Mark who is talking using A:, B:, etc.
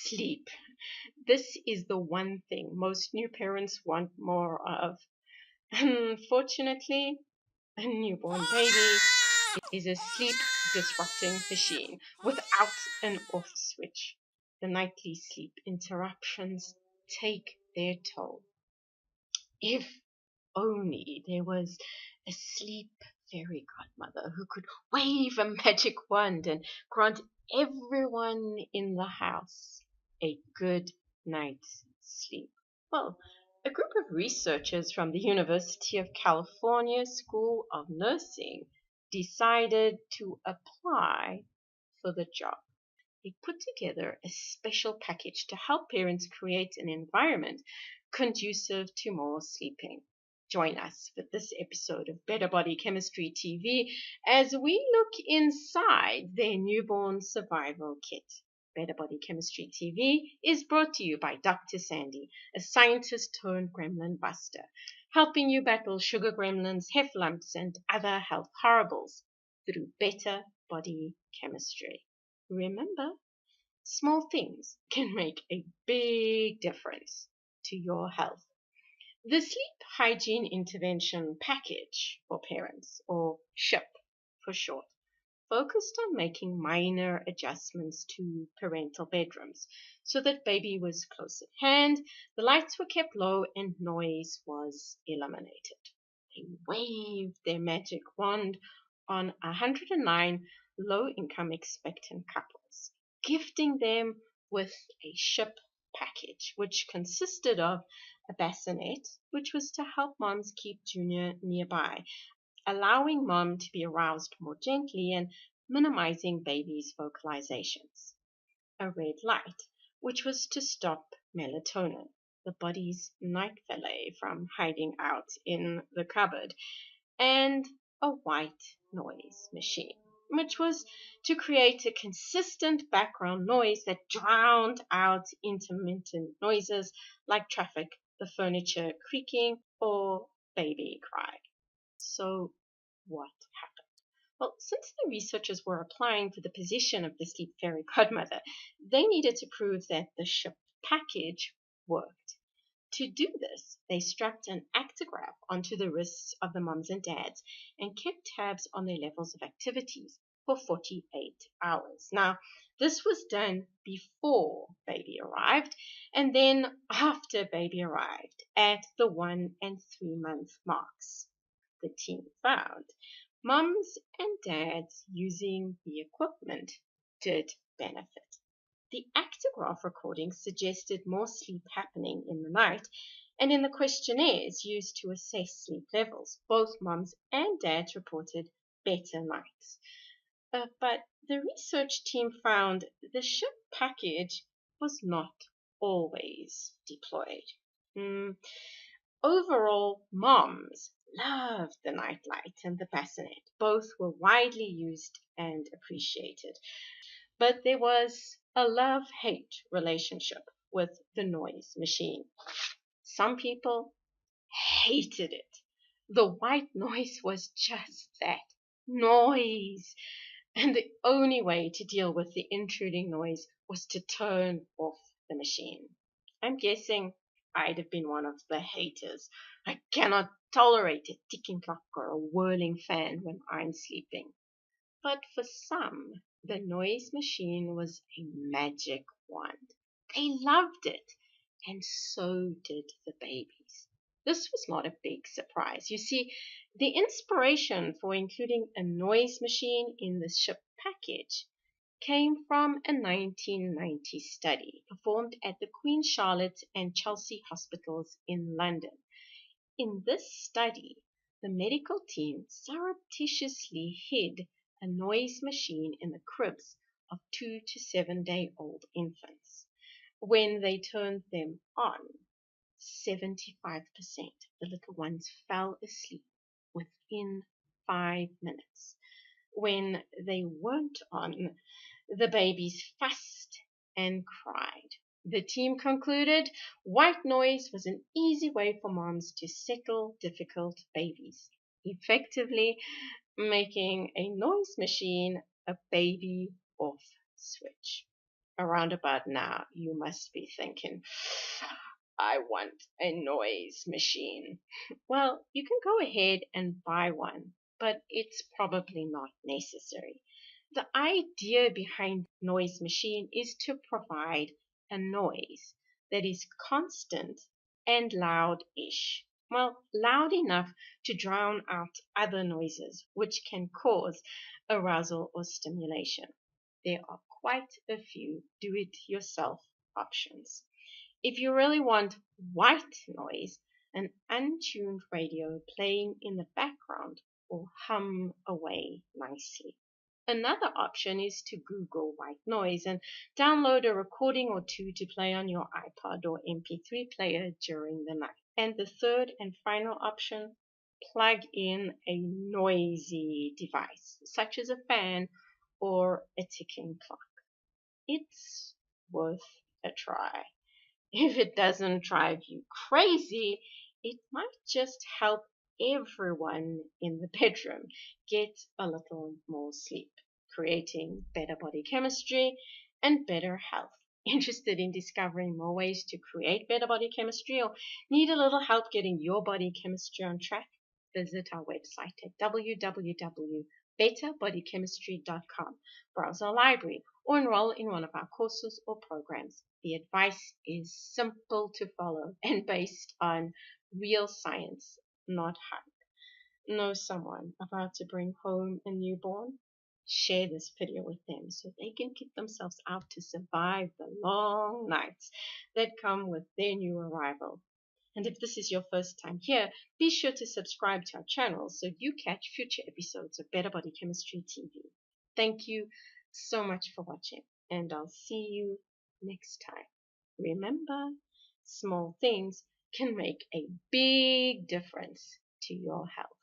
A: Sleep. This is the one thing most new parents want more of. Unfortunately, a newborn baby is a sleep disrupting machine without an off switch. The nightly sleep interruptions take their toll. If only there was a sleep fairy godmother who could wave a magic wand and grant everyone in the house a good night's sleep. Well, a group of researchers from the University of California School of Nursing decided to apply for the job. They put together a special package to help parents create an environment conducive to more sleeping. Join us with this episode of Better Body Chemistry TV as we look inside their newborn survival kit. Better Body Chemistry TV is brought to you by Dr. Sandy, a scientist turned gremlin buster, helping you battle sugar gremlins, heft lumps, and other health horribles through better body chemistry. Remember, small things can make a big difference to your health. The Sleep Hygiene Intervention Package for Parents, or SHIP for short, focused on making minor adjustments to parental bedrooms so that baby was close at hand, the lights were kept low, and noise was eliminated. They waved their magic wand on 109 low-income expectant couples, gifting them with a SHIP package, which consisted of a bassinet, which was to help moms keep Junior nearby, allowing mom to be aroused more gently and minimizing baby's vocalizations. A red light, which was to stop melatonin, the body's night valet, from hiding out in the cupboard, and a white noise machine, which was to create a consistent background noise that drowned out intermittent noises like traffic, the furniture creaking, or baby cry. So, what happened? Well, since the researchers were applying for the position of the sleep fairy godmother, they needed to prove that the SHIP package worked. To do this, they strapped an actigraph onto the wrists of the moms and dads and kept tabs on their levels of activities for 48 hours. Now, this was done before baby arrived and then after baby arrived at the 1 and 3 month marks. The team found moms and dads using the equipment did benefit. The actigraph recordings suggested more sleep happening in the night, and in the questionnaires used to assess sleep levels, both moms and dads reported better nights. But the research team found the SHIP package was not always deployed. Overall, moms loved the nightlight and the bassinet. Both were widely used and appreciated. But there was a love-hate relationship with the noise machine. Some people hated it. The white noise was just that, noise. And the only way to deal with the intruding noise was to turn off the machine. I'm guessing I'd have been one of the haters. I cannot tolerate a ticking clock or a whirling fan when I'm sleeping. But for some, the noise machine was a magic wand. They loved it, and so did the babies. This was not a big surprise. You see, the inspiration for including a noise machine in the SHIP package came from a 1990 study performed at the Queen Charlotte and Chelsea hospitals in London. In this study, the medical team surreptitiously hid a noise machine in the cribs of 2 to 7-day-old infants. When they turned them on, 75% of the little ones fell asleep within 5 minutes. When they weren't on, the babies fussed and cried. The team concluded white noise was an easy way for moms to settle difficult babies, effectively making a noise machine a baby off switch. Around about now, you must be thinking, I want a noise machine. Well, you can go ahead and buy one, but it's probably not necessary. The idea behind noise machine is to provide a noise that is constant and loud-ish. Well, loud enough to drown out other noises which can cause arousal or stimulation. There are quite a few do-it-yourself options. If you really want white noise, an untuned radio playing in the background will hum away nicely. Another option is to Google white noise and download a recording or two to play on your iPod or MP3 player during the night. And the third and final option, plug in a noisy device, such as a fan or a ticking clock. It's worth a try. If it doesn't drive you crazy, it might just help everyone in the bedroom get a little more sleep, creating better body chemistry and better health. Interested in discovering more ways to create better body chemistry or need a little help getting your body chemistry on track? Visit our website at www.betterbodychemistry.com. Browse our library or enroll in one of our courses or programs. The advice is simple to follow and based on real science, not hype. Know someone about to bring home a newborn? Share this video with them so they can get themselves out to survive the long nights that come with their new arrival. And if this is your first time here, be sure to subscribe to our channel so you catch future episodes of Better Body Chemistry TV. Thank you so much for watching, and I'll see you next time. Remember, small things can make a big difference to your health.